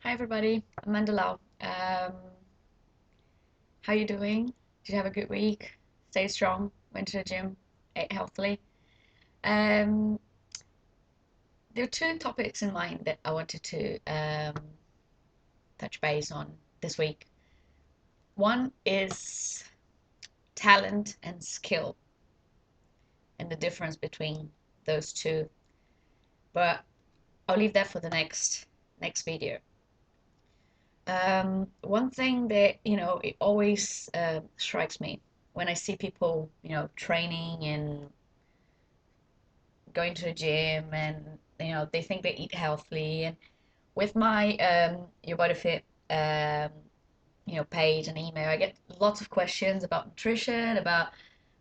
Hi everybody, I'm Mandela. How you doing? Did you have a good week? Stay strong, went to the gym, ate healthily. Um, there are two topics in mind that I wanted to touch base on this week. One is talent and skill and the difference between those two, but I'll leave that for the next video. One thing that, it always strikes me when I see people, training and going to the gym and, they think they eat healthily. And with my Your Body Fit, page and email, I get lots of questions about nutrition, about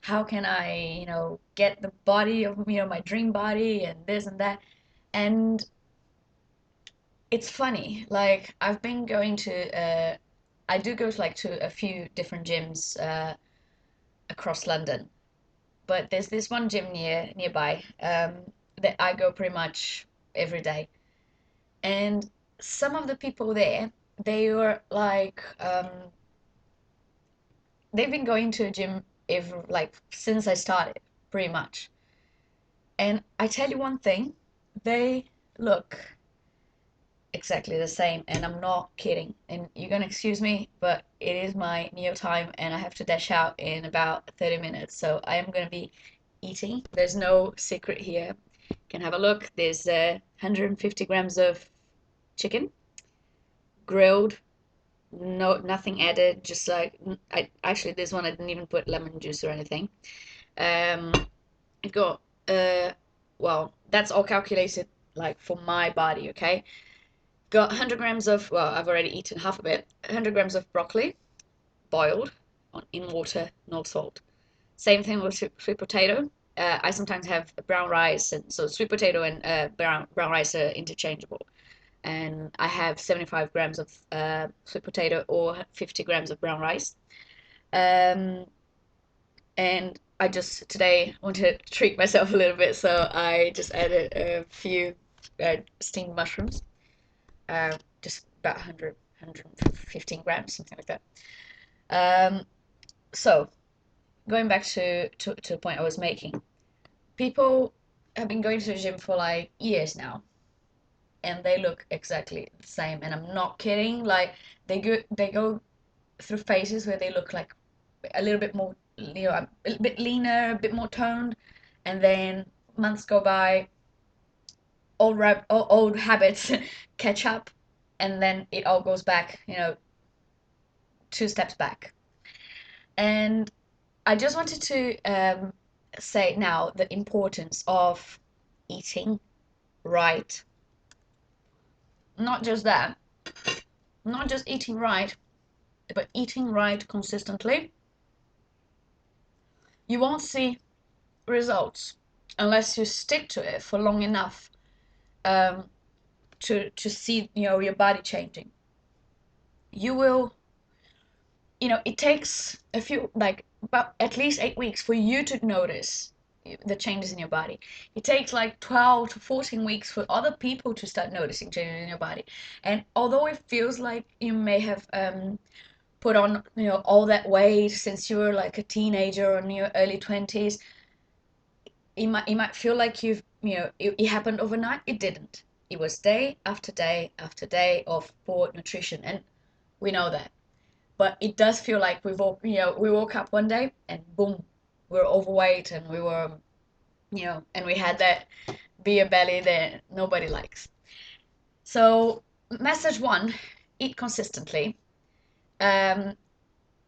how can I, get the body of, my dream body and this and that. And it's funny, like I've been going to I do go to like to a few different gyms across London, but there's this one gym nearby that I go pretty much every day. And some of the people there, they were like they've been going to a gym every like since I started, pretty much. And I tell you one thing, they look exactly the same, and I'm not kidding. And you're gonna excuse me, but it is my meal time and I have to dash out in about 30 minutes. So I am gonna be eating. There's no secret here. You can have a look. There's 150 grams of chicken, grilled, no nothing added, just like I actually this one I didn't even put lemon juice or anything. Um, I got well, that's all calculated like for my body, okay? Got 100 grams of, well, I've already eaten half of it, 100 grams of broccoli, boiled in water, no salt. Same thing with sweet potato. I sometimes have brown rice, and so sweet potato and brown rice are interchangeable. And I have 75 grams of sweet potato or 50 grams of brown rice. Um, and I just today wanted to treat myself a little bit, so I just added a few steamed mushrooms, just about 115 grams, something like that. Um, so going back to the point I was making, people have been going to the gym for like years now, and they look exactly the same. And I'm not kidding. Like they go through phases where they look like a little bit more, a bit leaner, a bit more toned, and then months go by, old habits catch up, and then it all goes back, two steps back. And I just wanted to say now the importance of eating right. Not just that, not just eating right, but eating right consistently. You won't see results unless you stick to it for long enough um, to see your body changing. You will, it takes a few, like about at least 8 weeks for you to notice the changes in your body. It takes like 12 to 14 weeks for other people to start noticing changes in your body. And although it feels like you may have put on all that weight since you were like a teenager or in your early 20s, it might feel like it happened overnight. It didn't. It was day after day after day of poor nutrition, and we know that. But it does feel like we woke up one day and boom, we were overweight, and we were, and we had that beer belly that nobody likes. So message one: eat consistently, um,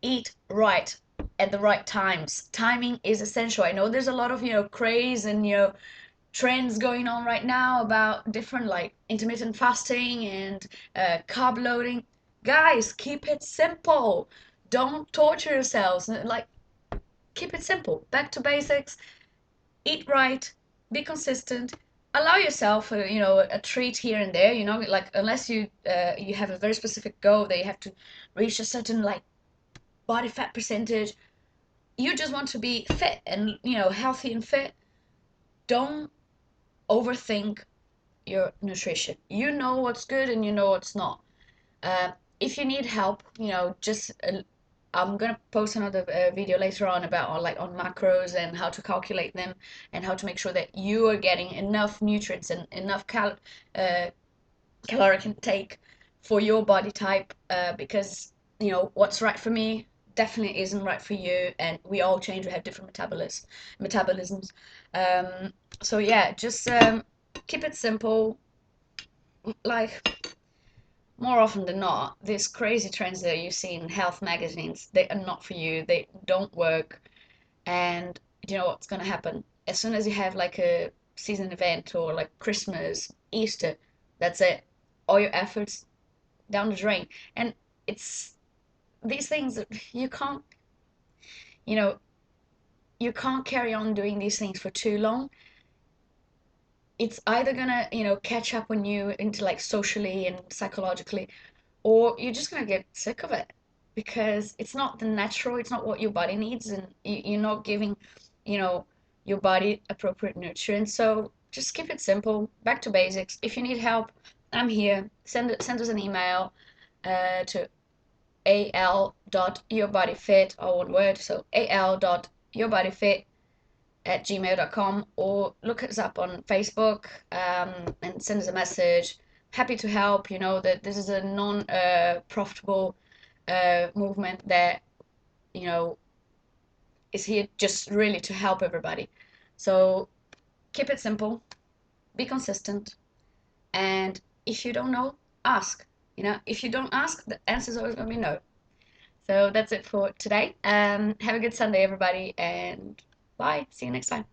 eat right at the right times. Timing is essential. I know there's a lot of craze and trends going on right now about different like intermittent fasting and carb loading. Guys, keep it simple. Don't torture yourselves. Like, keep it simple. Back to basics. Eat right. Be consistent. Allow yourself, a treat here and there. Like unless you have a very specific goal that you have to reach a certain like body fat percentage. You just want to be fit and healthy and fit. Don't overthink your nutrition. You know what's good and you know what's not. Uh, if you need help, just I'm gonna post another video later on about like on macros and how to calculate them and how to make sure that you are getting enough nutrients and enough uh, caloric intake for your body type, because what's right for me definitely isn't right for you, and we all change. We have different metabolisms. So yeah, just keep it simple. Like, more often than not, these crazy trends that you see in health magazines, they are not for you. They don't work. And you know what's going to happen? As soon as you have like a season event or like Christmas, Easter, that's it. All your efforts down the drain. And it's these things that you know, you can't carry on doing these things for too long. It's either gonna, catch up on you into like socially and psychologically, or you're just gonna get sick of it because it's not the natural, it's not what your body needs, and you're not giving, you know, your body appropriate nutrients. So just keep it simple, back to basics. If you need help, I'm here. Send us an email to al.yourbodyfit, all one word, so al.yourbodyfit@gmail.com, or look us up on Facebook, and send us a message. Happy to help. You know that this is a non-profitable movement that you know is here just really to help everybody. So keep it simple, be consistent, and if you don't know, ask. If you don't ask, the answer is always going to be no. So that's it for today. Have a good Sunday, everybody, and bye. See you next time.